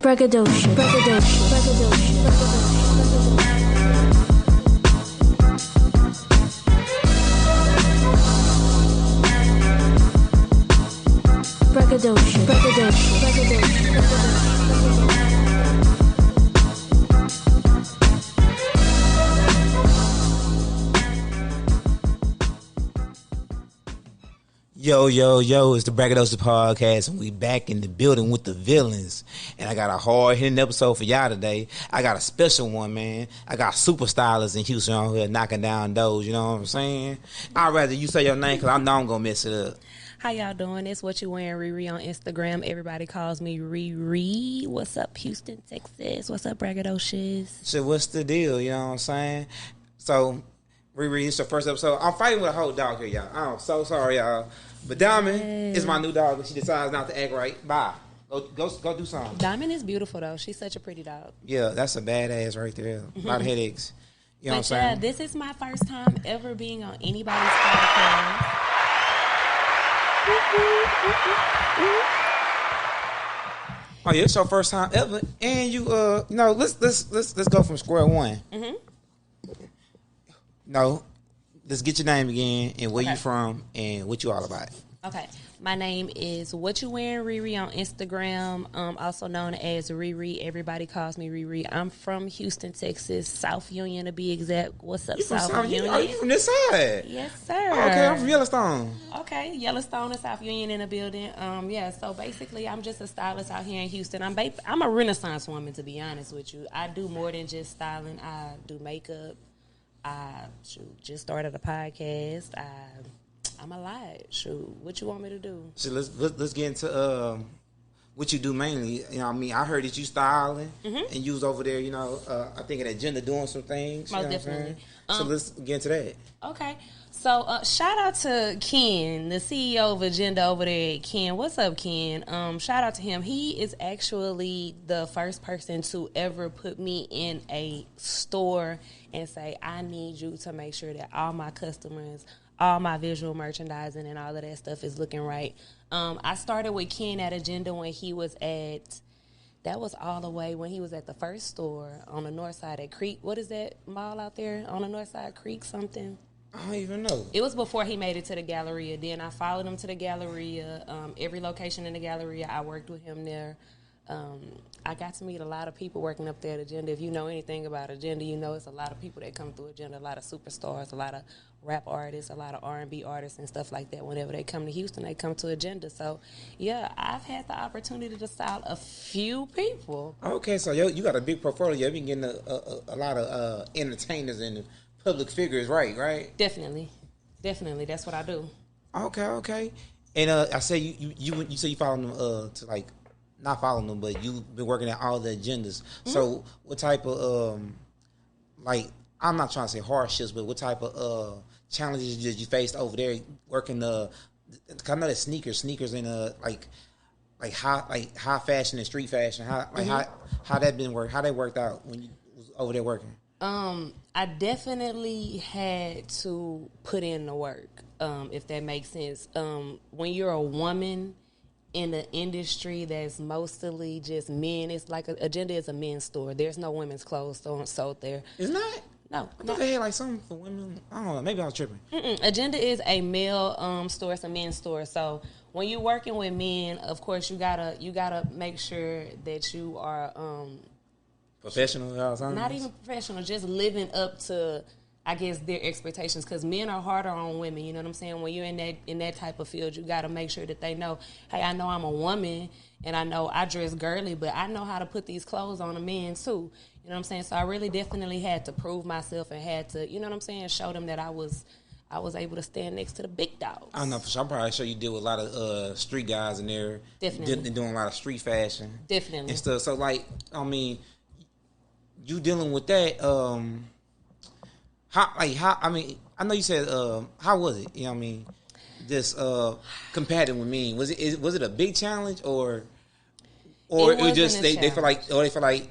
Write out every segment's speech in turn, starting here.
Braggadocio. Braggadocio. Braggadocio. Braggadocio. Braggadocio. Braggadocio. Yo, it's the Rebirth Podcast, and we back in the building with the villains. And I got a hard-hitting episode for y'all today. I got a special one, man. I got super stylists in Houston on here knocking down doors, you know what I'm saying? I'd rather you say your name because I know I'm going to mess it up. How y'all doing? It's What You Wearing ReRe on Instagram. Everybody calls me ReRe. What's up, Houston, Texas? What's up, Braggadocious? So what's the deal, you know what I'm saying? So, ReRe, it's your first episode. I'm fighting with a whole dog here, y'all. I'm so sorry, y'all. But Diamond is my new dog, and she decides not to act right. Bye. Go do something. Diamond is beautiful, though. She's such a pretty dog. Yeah, that's a badass right there. A lot of headaches. You know what I'm saying? Yeah, this is my first time ever being on anybody's podcast. Oh yeah, it's your first time ever, and you let's go from square one. No, let's get your name again and where you from and what you all about. Okay, my name is What You Wearing ReRe on Instagram, also known as ReRe. Everybody calls me ReRe. I'm from Houston, Texas, South Union to be exact. What's up, South Union? Are you from this side? Yes, sir. Okay, I'm from Yellowstone. Okay, Yellowstone and South Union in the building. So basically, I'm just a stylist out here in Houston. I'm a Renaissance woman, to be honest with you. I do more than just styling. I do makeup. I just started a podcast. I'm a lot. Shoot, what you want me to do? So let's get into what you do mainly. You know, what I mean, I heard that you styling and you was over there. You know, I think at Agenda doing some things. Most definitely. So let's get into that. Okay. So shout out to Ken, the CEO of Agenda over there. Ken, what's up, Ken? Shout out to him. He is actually the first person to ever put me in a store and say, I need you to make sure that all my customers, all my visual merchandising and all of that stuff is looking right. I started with Ken at Agenda when he was that was all the way when he was at the first store on the north side at Creek. What is that mall out there on the north side? Creek something? I don't even know. It was before he made it to the Galleria. Then I followed him to the Galleria. Every location in the Galleria, I worked with him there. I got to meet a lot of people working up there at Agenda. If you know anything about Agenda, you know it's a lot of people that come through Agenda, a lot of superstars, a lot of rap artists, a lot of R&B artists and stuff like that. Whenever they come to Houston, they come to Agenda. So, yeah, I've had the opportunity to style a few people. Okay, so you got a big portfolio. You've been getting a lot of entertainers and public figures, right? Definitely. That's what I do. Okay. And I say you say you follow them to like. Not following them, but you've been working at all the agendas. So what type of, I'm not trying to say hardships, but what type of challenges did you faced over there working I know that sneakers and high fashion and street fashion, how that been work? How they worked out when you was over there working? I definitely had to put in the work, if that makes sense. When you're a woman in the industry that's mostly just men, it's like Agenda is a men's store. There's no women's clothes sold there. It's not? No. I thought they had like something for women. I don't know. Maybe I was tripping. Agenda is a male store. It's a men's store. So when you're working with men, of course you gotta make sure that you are professional. Not even professional. Just living up to, I guess, their expectations, because men are harder on women. You know what I'm saying? When you're in that type of field, you got to make sure that they know, hey, I know I'm a woman and I know I dress girly, but I know how to put these clothes on a man too. You know what I'm saying? So I really definitely had to prove myself and had to, you know what I'm saying, show them that I was able to stand next to the big dogs. I know for sure. I'm probably sure you deal with a lot of street guys in there. Definitely. Doing a lot of street fashion. Definitely. And stuff. So you dealing with that. I know you said, how was it? You know what I mean? Just combating with men. Was it a big challenge or it just they feel like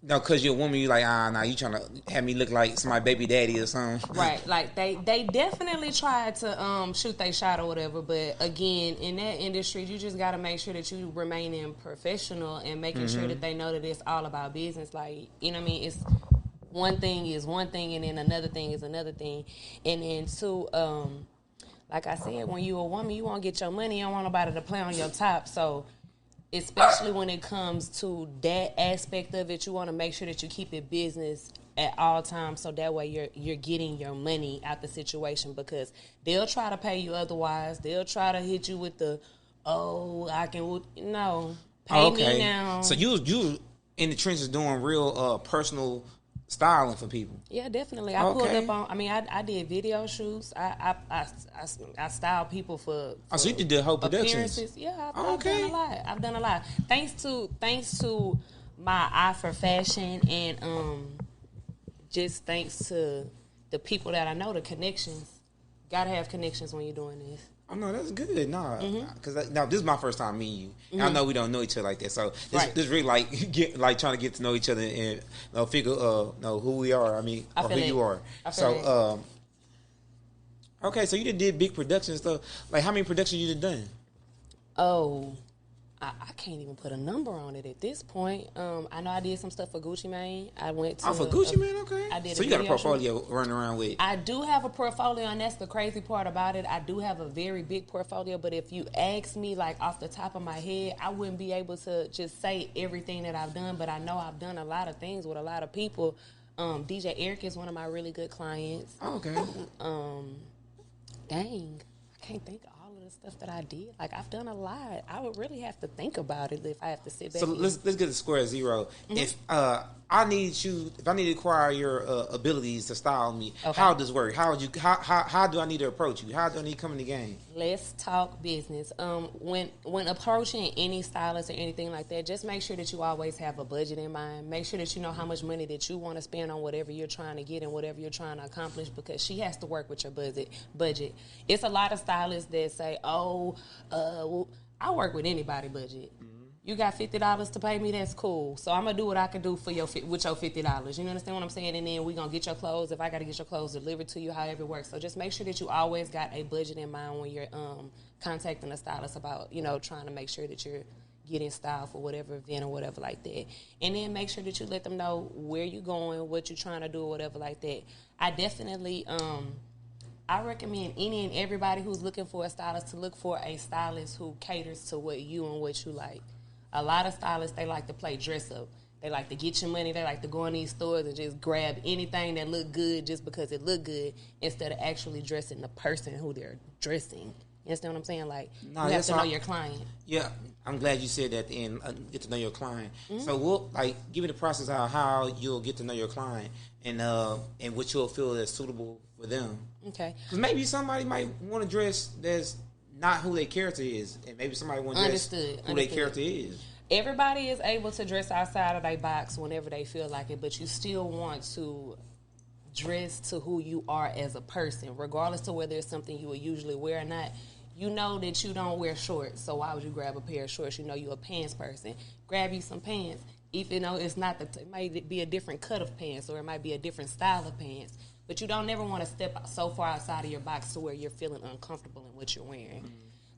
No, because you're a woman, you like, nah, you trying to have me look like my baby daddy or something. Right, like they definitely tried to shoot their shot or whatever, but again, in that industry, you just got to make sure that you remaining professional and making sure that they know that it's all about business. Like, you know what I mean? It's one thing is one thing, and then another thing is another thing, and then two, like I said, when you a woman, you want to get your money. You don't want nobody to play on your top, so. Especially when it comes to that aspect of it, you want to make sure that you keep it business at all times, so that way you're getting your money out the situation, because they'll try to pay you otherwise. They'll try to hit you with the, I can, no, pay me now. So you in the trenches doing real personal styling for people. Yeah, definitely. I pulled up on. I mean, I did video shoots. I styled people for so you did the whole productions. Yeah, I've done a lot. I've done a lot. Thanks to my eye for fashion, and just thanks to the people that I know, the connections. Gotta have connections when you're doing this. Oh, no, that's good. Nah, because now this is my first time meeting you. And I know we don't know each other like that, so this really like trying to get to know each other and figure know who we are. I mean, or who you are. So okay, so you did big production stuff. Like, how many productions you done? Oh, I can't even put a number on it at this point. I know I did some stuff for Gucci Mane. I went to for Gucci Mane, okay. I did. So you got a portfolio running around with? I do have a portfolio, and that's the crazy part about it. I do have a very big portfolio, but if you ask me, like, off the top of my head, I wouldn't be able to just say everything that I've done. But I know I've done a lot of things with a lot of people. DJ Eric is one of my really good clients. Oh, okay. Dang, I can't think of all of the stuff that I did. Like, I've done a lot. I would really have to think about it if I have to sit back. So let's get to square zero. If I need to acquire your abilities to style me, how does this work? How do I need to approach you? How do I need to come in the game? Let's talk business. When approaching any stylist or anything like that, just make sure that you always have a budget in mind. Make sure that you know how much money that you want to spend on whatever you're trying to get and whatever you're trying to accomplish, because she has to work with your budget. It's a lot of stylists that say, I work with anybody budget. You got $50 to pay me, that's cool. So I'm going to do what I can do with your $50. You understand what I'm saying? And then we're going to get your clothes. If I got to get your clothes delivered to you, however it works. So just make sure that you always got a budget in mind when you're contacting a stylist about, trying to make sure that you're getting style for whatever event or whatever like that. And then make sure that you let them know where you're going, what you're trying to do or whatever like that. I definitely... I recommend any and everybody who's looking for a stylist to look for a stylist who caters to what you and what you like. A lot of stylists, they like to play dress up. They like to get your money. They like to go in these stores and just grab anything that look good just because it look good, instead of actually dressing the person who they're dressing. You understand what I'm saying? Like, you have to know your client. Yeah, I'm glad you said that and get to know your client. So we'll give me the process of how you'll get to know your client and what you'll feel is suitable for them. Okay. Because maybe somebody might want to dress that's not who their character is, and maybe somebody want to dress who their character is. Everybody is able to dress outside of their box whenever they feel like it, but you still want to dress to who you are as a person, regardless of whether it's something you would usually wear or not. You know that you don't wear shorts, so why would you grab a pair of shorts? You know you're a pants person. Grab you some pants. If it's not it might be a different cut of pants, or it might be a different style of pants. But you don't never want to step so far outside of your box to where you're feeling uncomfortable in what you're wearing.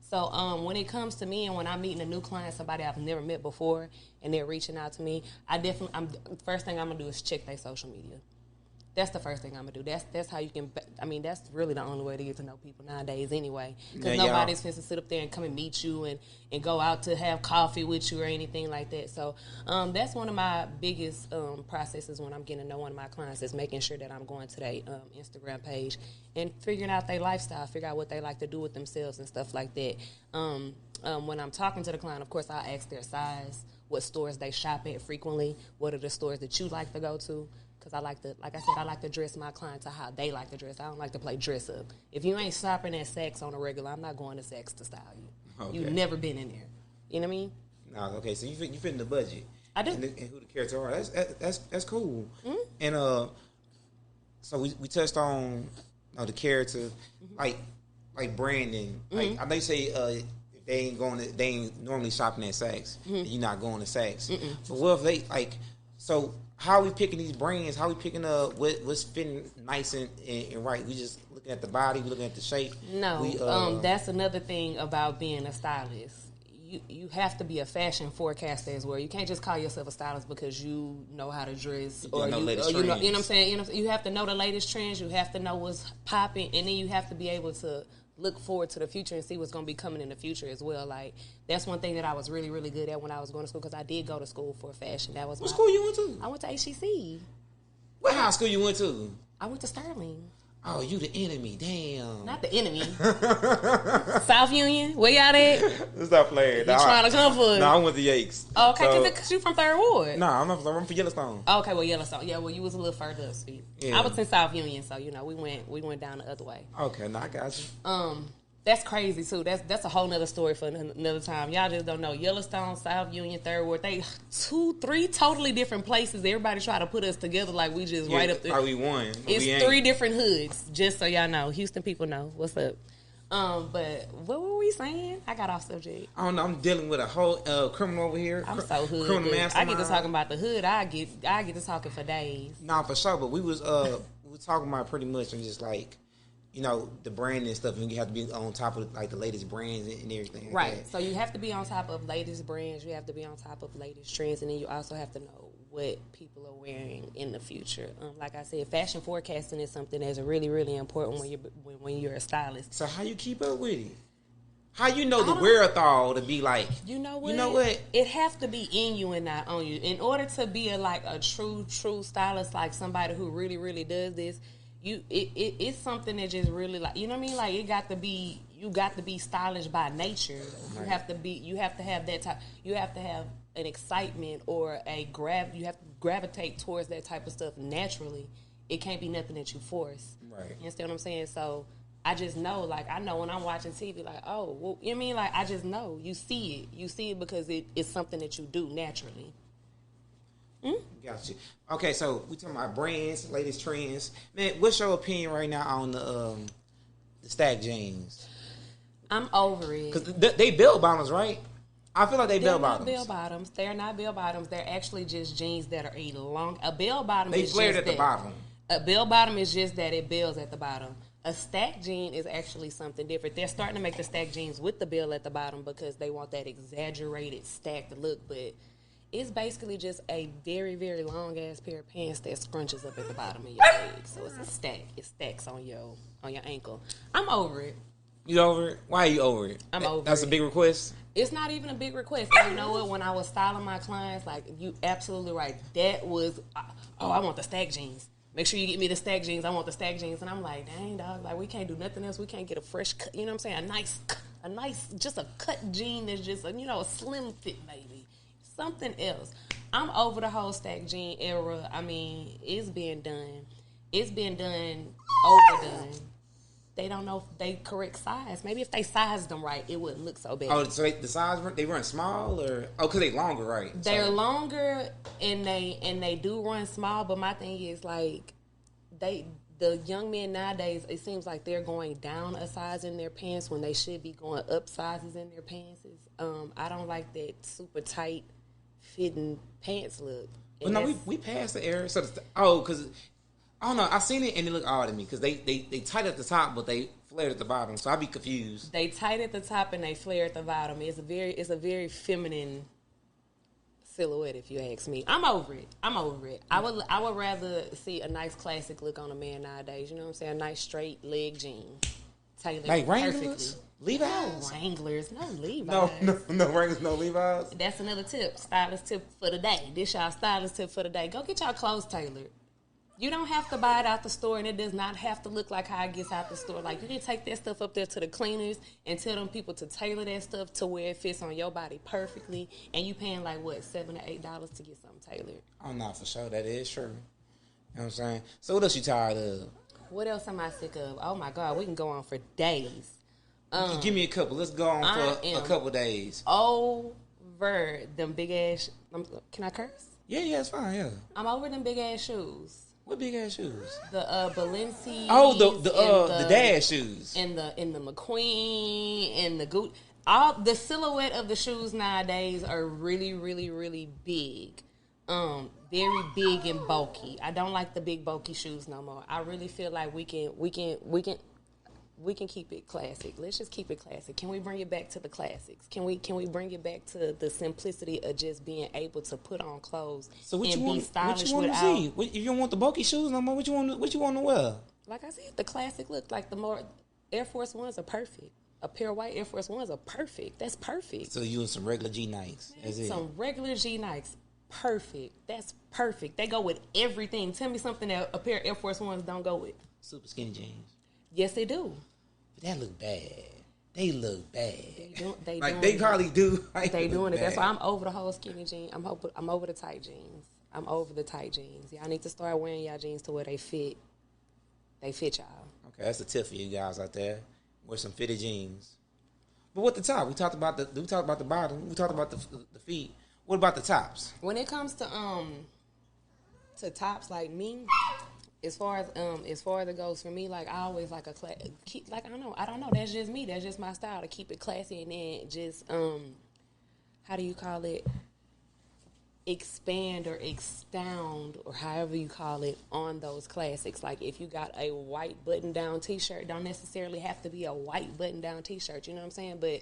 So when it comes to me and when I'm meeting a new client, somebody I've never met before, and they're reaching out to me, first thing I'm going to do is check their social media. That's the first thing I'm going to do. That's how you can, that's really the only way to get to know people nowadays anyway. Because nobody's supposed to sit up there and come and meet you and go out to have coffee with you or anything like that. So that's one of my biggest processes when I'm getting to know one of my clients, is making sure that I'm going to their Instagram page and figuring out their lifestyle, figure out what they like to do with themselves and stuff like that. When I'm talking to the client, of course, I ask their size, what stores they shop at frequently, what are the stores that you like to go to. Because I like to dress my clients to how they like to dress. I don't like to play dress up. If you ain't shopping at Saks on a regular, I'm not going to Saks to style you. Okay. You've never been in there. You know what I mean? No, okay. So you fit in the budget. I do. And who the characters are. That's cool. Mm-hmm. And so we touched on the character, like branding. Like I know you say if they ain't normally shopping at Saks, and you're not going to Saks. But what if they So how are we picking these brands? How are we picking up what's fitting nice and right? We just looking at the body, we looking at the shape. No, that's another thing about being a stylist. You have to be a fashion forecaster as well. You can't just call yourself a stylist because you know how to dress or you know what I'm saying. You have to know the latest trends. You have to know what's popping, and then you have to be able to look forward to the future and see what's going to be coming in the future as well. Like, that's one thing that I was really, really good at when I was going to school, because I did go to school for fashion. That was what school you went to? I went to HCC. What high school you went to? I went to Sterling. Oh, you the enemy. Damn. Not the enemy. South Union? Where y'all at? Stop playing. You trying to come for it? No, I went to Yakes. Oh, okay, because you from 3rd Ward. No, I'm from Yellowstone. Oh, okay, well, Yellowstone. Yeah, well, you was a little further up, Steve. Yeah. I was in South Union, so, we went down the other way. Okay, no, I got you. That's crazy, too. That's a whole nother story for another time. Y'all just don't know. Yellowstone, South Union, 3rd Ward, they 2-3 totally different places. Everybody try to put us together like we just right up there. We won. It's 3 different hoods, just so y'all know. Houston people know. What's up? But what were we saying? I got off subject. I don't know. I'm dealing with a whole criminal over here. I'm so hood. Criminal mastermind. I get to talking about the hood. I get to talking for days. Nah, for sure. But we was talking about pretty much and just like, the brand and stuff, and you have to be on top of like the latest brands and everything. Right. Like so you have to be on top of latest brands. You have to be on top of latest trends, and then you also have to know what people are wearing in the future. Like I said, fashion forecasting is something that's really, really important when you're a stylist. So how you keep up with it? How you know the wherewithal to be like? You know what? It have to be in you and not on you. In order to be a true stylist, like somebody who really, really does this. It's something that just really you know what I mean? Like you got to be stylish by nature. Right. You have to have that type. You have to have an excitement or you have to gravitate towards that type of stuff naturally. It can't be nothing that you force. Right. You understand what I'm saying? So I just know, I know when I'm watching TV, oh, well, you know what I mean? I just know. You see it because it's something that you do naturally. Gotcha. Okay, so we talking about brands, latest trends. Man, what's your opinion right now on the stack jeans? I'm over it. Because they bell bottoms, right? I feel like they're bell bottoms. They're not bell bottoms. They're not bell bottoms. They're actually just jeans that are a bell bottom. They flared at the bottom. A bell bottom is just that it bells at the bottom. A stack jean is actually something different. They're starting to make the stack jeans with the bell at the bottom because they want that exaggerated stacked look, but it's basically just a very, very long ass pair of pants that scrunches up at the bottom of your leg. So it's a stack. It stacks on your ankle. I'm over it. You over it? Why are you over it? I'm over it. That's a big request? It's not even a big request. And you know what? When I was styling my clients, you absolutely right. That was, I want the stack jeans. Make sure you get me the stack jeans. I want the stack jeans. And I'm like, dang, dog, we can't do nothing else. We can't get a fresh cut. You know what I'm saying? A nice, just a cut jean that's just, a slim fit, maybe. Something else. I'm over the whole stack jean era. I mean, it's been done. It's been done, overdone. They don't know if they correct size. Maybe if they sized them right, it wouldn't look so bad. Oh, so the size, they run small or? Oh, because they longer, right? They're longer and they do run small, but my thing is the young men nowadays, it seems like they're going down a size in their pants when they should be going up sizes in their pants. I don't like that super tight fitting pants look. Well, no, we passed the era. So because I don't know, I seen it and it looked odd to me because they tight at the top, but they flared at the bottom. So I'd be confused. They tight at the top and they flare at the bottom. It's a very feminine silhouette, if you ask me. I'm over it. I would rather see a nice classic look on a man nowadays. You know what I'm saying? A nice straight leg jean, tailored like Wranglers, perfectly. Levi's. No Wranglers, no Levi's. No Wranglers, no Levi's. That's another tip. Stylist tip for the day. This y'all stylist tip for the day. Go get y'all clothes tailored. You don't have to buy it out the store, and it does not have to look like how it gets out the store. Like, you can take that stuff up there to the cleaners and tell them people to tailor that stuff to where it fits on your body perfectly, and you paying $7 or $8 to get something tailored. Oh, no, for sure. That is true. You know what I'm saying? So what else you tired of? What else am I sick of? Oh, my God, we can go on for days. Give me a couple. Let's go on for a couple days. Over them big-ass... Can I curse? Yeah, it's fine, yeah. I'm over them big-ass shoes. What big ass shoes? The Balenciagas. Oh, the dad shoes. And the McQueen and the Gucci. All the silhouette of the shoes nowadays are really, really, really big. very big and bulky. I don't like the big bulky shoes no more. I really feel like we can keep it classic. Let's just keep it classic. Can we bring it back to the classics? Can we bring it back to the simplicity of just being able to put on clothes and be stylish what you want to see? If you don't want the bulky shoes no more, what you want to wear? Like I said, the classic look. Like the more Air Force Ones are perfect. A pair of white Air Force Ones are perfect. That's perfect. So you and some regular G Nikes. That's it. Some regular G Nikes. Perfect. That's perfect. They go with everything. Tell me something that a pair of Air Force Ones don't go with. Super skinny jeans. Yes, they do. But that look bad. They look bad. They probably do. They doing it. That's why I'm over the whole skinny jean. I'm over the tight jeans. I'm over the tight jeans. Y'all need to start wearing y'all jeans to where they fit. They fit y'all. Okay, that's a tip for you guys out there. Wear some fitted jeans. But what the top? We talked about the bottom. We talked about the feet. What about the tops? When it comes to tops, like me, as far as it goes for me, like I always like I don't know. That's just me. That's just my style to keep it classy and then just how do you call it? Expand or expound or however you call it on those classics. Like if you got a white button-down t-shirt, don't necessarily have to be a white button-down t-shirt, you know what I'm saying? But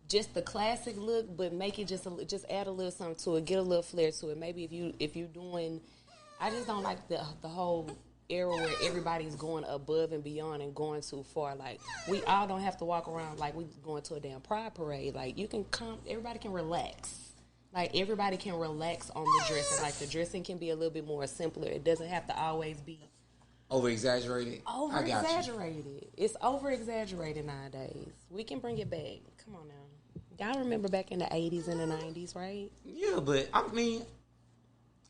just the classic look, but make it just add a little something to it, get a little flair to it. Maybe if you're doing, I just don't like the whole era where everybody's going above and beyond and going too far. Like we all don't have to walk around like we going to a damn pride parade. Like you can come, everybody can relax. Like, everybody can relax on the dressing. Like, the dressing can be a little bit more simpler. It doesn't have to always be... Over-exaggerated? Over-exaggerated. It's over-exaggerated nowadays. We can bring it back. Come on now. Y'all remember back in the 80s and the 90s, right? Yeah, but, I mean...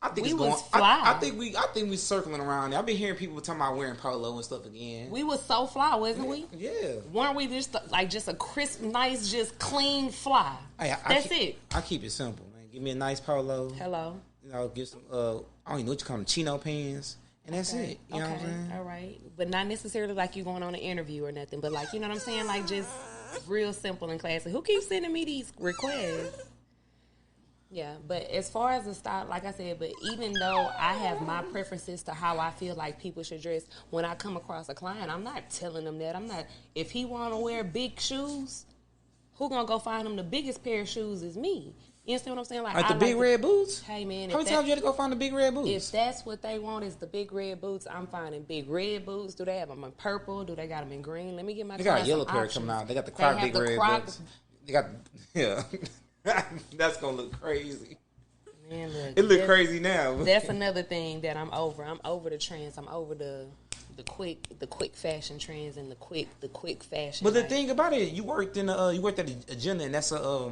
I think we it's was going. fly. I think we circling around. I've been hearing people talking about wearing polo and stuff again. We was so fly, wasn't we? Yeah. Weren't we just a crisp, nice, just clean fly? That's it. I keep it simple, man. Give me a nice polo. Hello. You know, get some. I don't even know what you call them, chino pants, and that's it. You know what I'm saying? All right, but not necessarily like you going on an interview or nothing, but like you know what I'm saying, like just real simple and classy. Who keeps sending me these requests? Yeah, but as far as the style, like I said, but even though I have my preferences to how I feel like people should dress, when I come across a client, I'm not telling them that. I'm not, if he want to wear big shoes, who going to go find him the biggest pair of shoes is me. You understand what I'm saying? Like the big red boots? Hey, man. How many times you had to go find the big red boots? If that's what they want is the big red boots, I'm finding big red boots. Do they have them in purple? Do they got them in green? Let me get my They got a yellow pair coming out. They got the Croc big red boots. They got, yeah. That's gonna look crazy. Man, look, it look crazy now. That's another thing that I'm over. I'm over the trends. I'm over the quick fashion trends and the quick fashion. But the thing about it, you worked at the Agenda, and that's a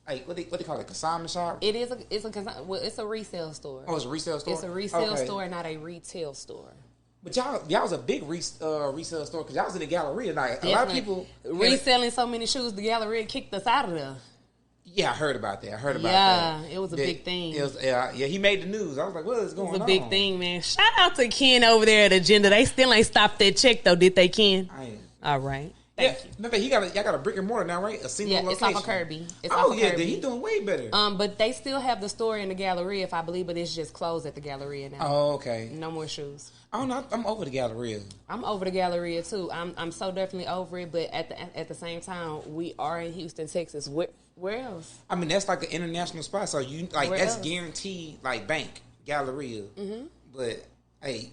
like what they call it, consignment shop. It is it's a resale store. Oh, it's a resale store. It's a resale store, not a retail store. But y'all was a big resale store because y'all was in the Galleria night. A lot of people reselling so many shoes. The Galleria kicked us out of there. Yeah, I heard about that. Yeah, it was a big thing. It was, he made the news. I was like, what is going on? It was a big thing, man. Shout out to Ken over there at Agenda. They still ain't stopped that check, though, did they, Ken? I ain't. All right. Thank you. Remember, y'all got a brick and mortar now, right? A single location. It's off of Kirby. He's doing way better. But they still have the store in the Galleria, if I believe, but it's just closed at the Galleria now. Oh, okay. No more shoes. I don't know. I'm over the Galleria. I'm over the Galleria too. I'm so definitely over it. But at the same time, we are in Houston, Texas. Where else? I mean, that's like an international spot. So you like Where that's else? guaranteed like bank Galleria. Mm-hmm. But hey,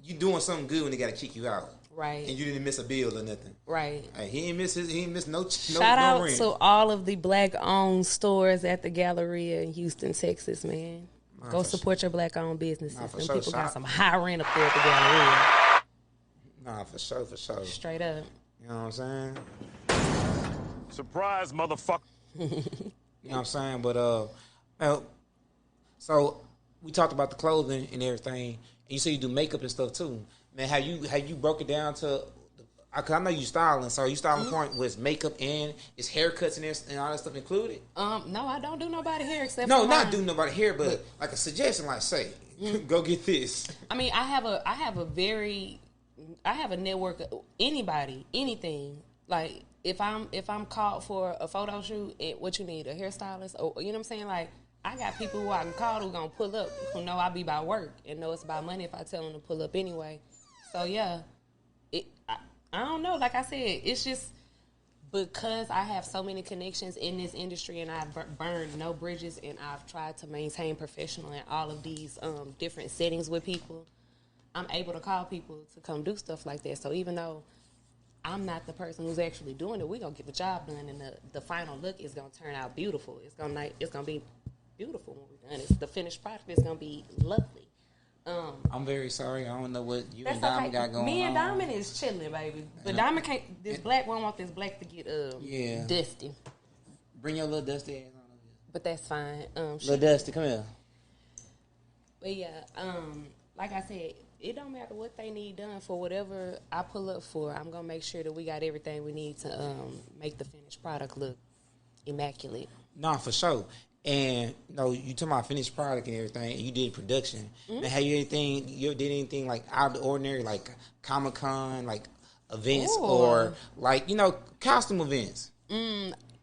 you doing something good when they got to kick you out. Right. And you didn't miss a bill or nothing. Right. Hey, he ain't miss no Shout out rent. to all of the black-owned stores at the Galleria in Houston, Texas, man. Go support your black-owned businesses. Them people got some high rent up there at the Galleria. Nah, for sure. Straight up. You know what I'm saying? Surprise, motherfucker. You know what I'm saying? But, so we talked about the clothing and everything. And you say you do makeup and stuff too. Man, have you broke it down to? I know you styling. So you styling point was makeup and is haircuts and all that stuff included? No, I don't do nobody hair except no, for not mine. do nobody hair, but like a suggestion, like say, go get this. I mean, I have a network of anybody, anything. Like if I'm called for a photo shoot, what you need, a hairstylist, or you know what I'm saying? Like I got people who I can call who gonna pull up, who know I be about work and know it's about money if I tell them to pull up anyway. So yeah, I don't know. Like I said, it's just because I have so many connections in this industry and I've burned no bridges and I've tried to maintain professional in all of these different settings with people, I'm able to call people to come do stuff like that. So even though I'm not the person who's actually doing it, we're going to get the job done and the final look is going to turn out beautiful. It's going to be beautiful when we're done. The finished product is going to be lovely. I'm very sorry. I don't know what you That's and Diamond okay. got going on. Me and Diamond is chilling, baby. But Diamond can't. This black one want this black to get dusty. Bring your little dusty ass on over here. But that's fine. Little dusty, come here. But yeah, like I said, it don't matter what they need done for whatever I pull up for. I'm gonna make sure that we got everything we need to make the finished product look immaculate. Nah, for sure. And you talking about finished product and everything, and you did production. Mm-hmm. Now, have you did anything like out of the ordinary, like Comic-Con, like events, or like costume events?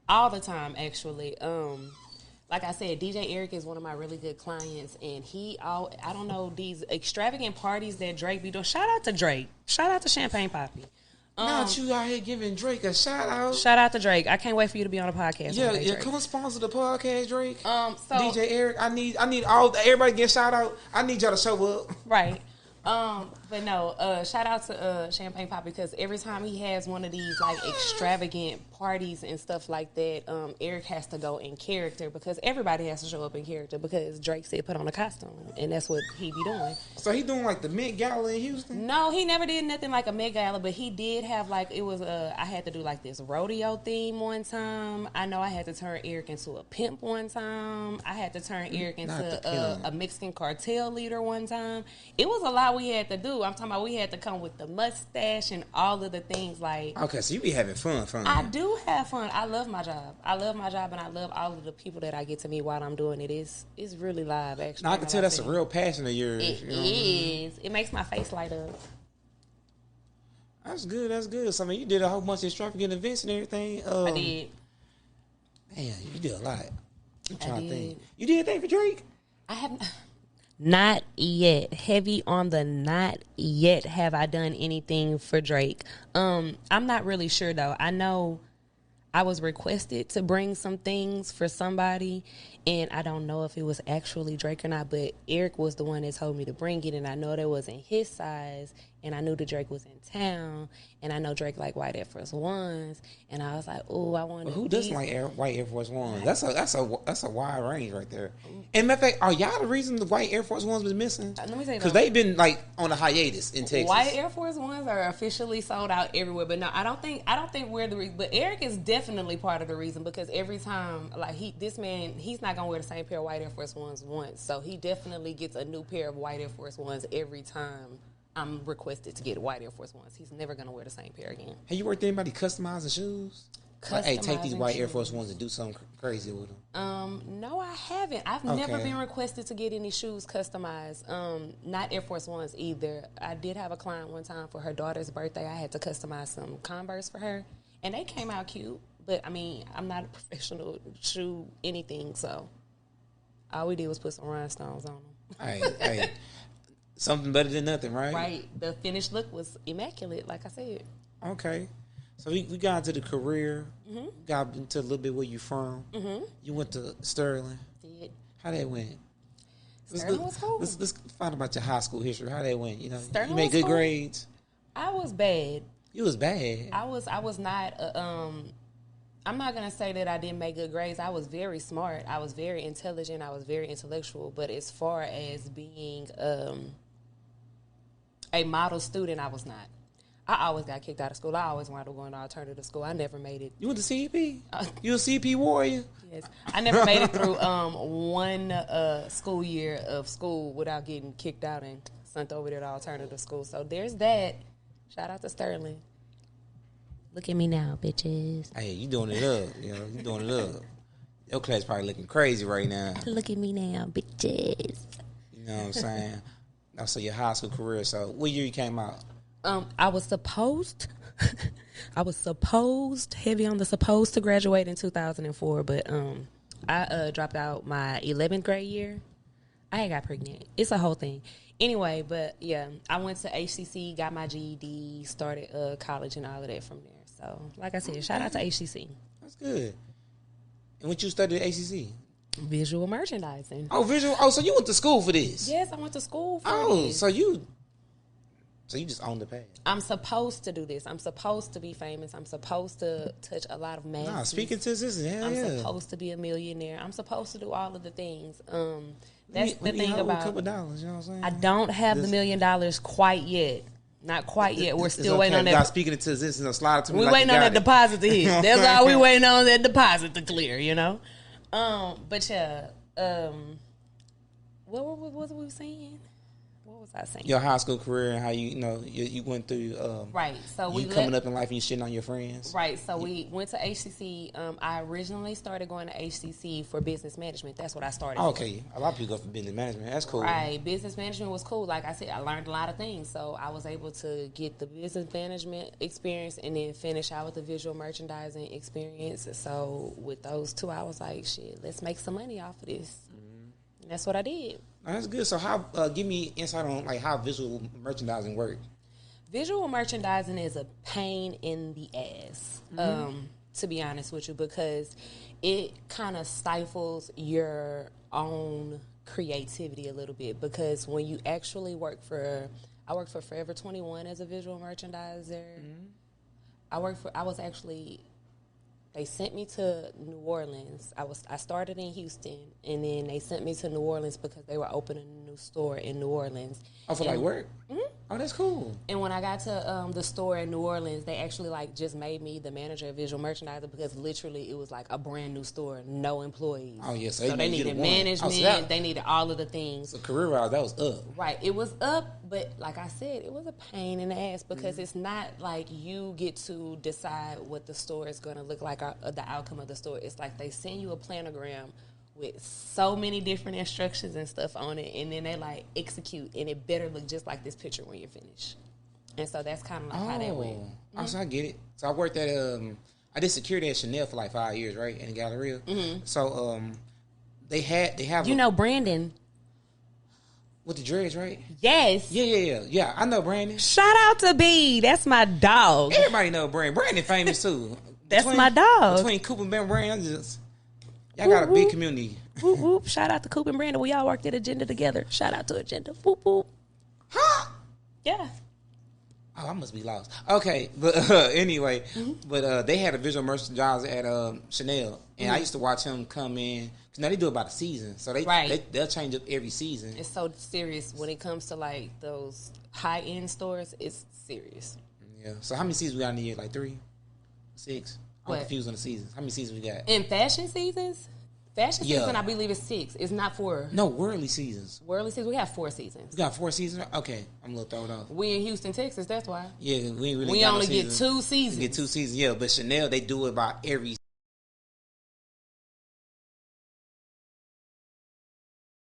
All the time, actually. Like I said, DJ Eric is one of my really good clients, and I don't know, these extravagant parties that Drake be doing. Shout out to Drake. Shout out to Champagne Poppy. Not you out here giving Drake a shout out. Shout out to Drake. I can't wait for you to be on the podcast. Yeah, come sponsor the podcast, Drake. So DJ Eric, I need everybody to get a shout out. I need y'all to show up. Right. But no, shout out to Champagne Pop, because every time he has one of these like extravagant parties and stuff like that, Eric has to go in character, because everybody has to show up in character, because Drake said put on a costume, and that's what he be doing. So he doing like the Met Gala in Houston? No, he never did nothing like a Met Gala, but he did have like, it was I had to do like this rodeo theme one time. I know I had to turn Eric into a pimp one time. I had to turn Eric into a Mexican cartel leader one time. It was a lot we had to do. I'm talking about we had to come with the mustache and all of the things like. Okay, so you be having fun. I do have fun. I love my job. And I love all of the people that I get to meet while I'm doing it. It's really live, actually. Now, I can tell that's a real passion of yours. It is. It makes my face light up. That's good. That's good. So, I mean, you did a whole bunch of extravagant events and everything. I did. Man, you did a lot. I'm trying to think. did. You did anything for Drake? I haven't. Not yet. Heavy on the not yet have I done anything for Drake. I'm not really sure, though. I know I was requested to bring some things for somebody, and I don't know if it was actually Drake or not, but Eric was the one that told me to bring it, and I know that wasn't his size, and I knew that Drake was in town, and I know Drake like white Air Force Ones, and I was like, oh, I want to. Who doesn't like white Air Force Ones? That's a wide range right there. And matter of fact, are y'all the reason the white Air Force Ones was missing? Let me tell you, because they've been like on a hiatus in Texas. White Air Force Ones are officially sold out everywhere, but no, I don't think we're the reason. But Eric is definitely part of the reason, because every time, like he's not gonna wear the same pair of white Air Force Ones once, so he definitely gets a new pair of white Air Force Ones every time I'm requested to get white Air Force Ones. He's never gonna wear the same pair again. Have you worked with anybody customizing shoes? Like, hey, take these white Air Force Ones and do something crazy with them. No, I haven't. I've never been requested to get any shoes customized. Not Air Force Ones either. I did have a client one time for her daughter's birthday. I had to customize some Converse for her, and they came out cute. But I mean, I'm not a professional shoe anything, so all we did was put some rhinestones on them. Hey, something better than nothing, right? Right. The finished look was immaculate, like I said. Okay. So we got into the career. Mm-hmm. Got into a little bit where you from. Mm-hmm. You went to Sterling. Did. How that went? Sterling was cool. Let's find about your high school history. How that went? Sterling you made good cool. grades. I was bad. You was bad. I was not. I'm not gonna say that I didn't make good grades. I was very smart. I was very intelligent. I was very intellectual. But as far as being a model student, I was not. I always got kicked out of school. I always wanted to go into alternative school. I never made it. You went to CP? You a CP warrior? Yes. I never made it through one school year of school without getting kicked out and sent over there to alternative school. So there's that. Shout out to Sterling. Look at me now, bitches. Hey, you doing it up. You doing it up. Your class probably looking crazy right now. Look at me now, bitches. You know what I'm saying? So your high school career. So what year you came out? I was supposed heavy on the supposed to graduate in 2004, but I dropped out my 11th grade year. I had got pregnant. It's a whole thing. Anyway, but yeah, I went to HCC, got my GED, started college and all of that from there. So, like I said, shout out to HCC. That's good. And what you studied at HCC? Visual merchandising. Oh, visual. Oh, so you went to school for this? Yes, I went to school for this. So you just own the path. I'm supposed to do this. I'm supposed to be famous. I'm supposed to touch a lot of masses. Nah, speaking to this, I'm supposed to be a millionaire. I'm supposed to do all of the things. That's the thing about. A couple dollars, you know what I'm saying? I don't have the $1 million quite yet. Not quite yet. We're still waiting on that. God, speaking to this, slide it to me. We're waiting on that deposit to hit. That's all we waiting on, that deposit to clear. You know. But yeah. What was we saying? What was I saying? Your high school career and how you went through. Right. So we coming up in life and you shitting on your friends. Right. So we went to HCC. I originally started going to HCC for business management. That's what I started. Okay. A lot of people go for business management. That's cool. Right. Business management was cool. Like I said, I learned a lot of things. So I was able to get the business management experience and then finish out with the visual merchandising experience. So with those two, I was like, shit, let's make some money off of this. Mm-hmm. And that's what I did. That's good. So how? Give me insight on like how visual merchandising work. Visual merchandising is a pain in the ass, to be honest with you, because it kind of stifles your own creativity a little bit. Because when you actually I worked for Forever 21 as a visual merchandiser. Mm-hmm. They sent me to New Orleans. I started in Houston, and then they sent me to New Orleans because they were opening a new store in New Orleans. Oh, for like work? Mm-hmm. Oh, that's cool. And when I got to the store in New Orleans, they actually just made me the manager of visual merchandiser because literally it was like a brand new store, no employees. Oh, yeah. So they needed management. They needed all of the things. So career-wise, that was up. Right. It was up, but like I said, it was a pain in the ass because it's not like you get to decide what the store is going to look like or the outcome of the store. It's like they send you a planogram with so many different instructions and stuff on it, and then they execute, and it better look just like this picture when you're finished. And so that's kind of how that went. Mm-hmm. So I get it. So I worked at I did security at Chanel for like 5 years, right, in Galleria. Mm-hmm. So they have Brandon with the dreads, right? Yes. Yeah. I know Brandon. Shout out to B. That's my dog. Everybody know Brandon. Brandon famous too. That's my dog. Between Coop and Ben Brandon, y'all got a big community. Whoop, whoop. Shout out to Coop and Brandon. We all worked at Agenda together. Shout out to Agenda. Whoop, whoop. Huh? Yeah. Oh, I must be lost. Okay, but anyway, but they had a visual merchandiser at Chanel, and I used to watch him come in. Cause now they do it by the season, so they'll change up every season. It's so serious when it comes to those high end stores. It's serious. Yeah. So how many seasons we got in the year? Like 3, 6. I'm confused on the seasons. How many seasons we got? In fashion seasons? Season, I believe, is 6. It's not 4. No, worldly seasons. Worldly seasons? We have 4 seasons. We got 4 seasons? Okay. I'm a little thrown off. We in Houston, Texas, that's why. Yeah, we ain't really We got only no get 2 seasons. We get 2 seasons, yeah. But Chanel, they do it by every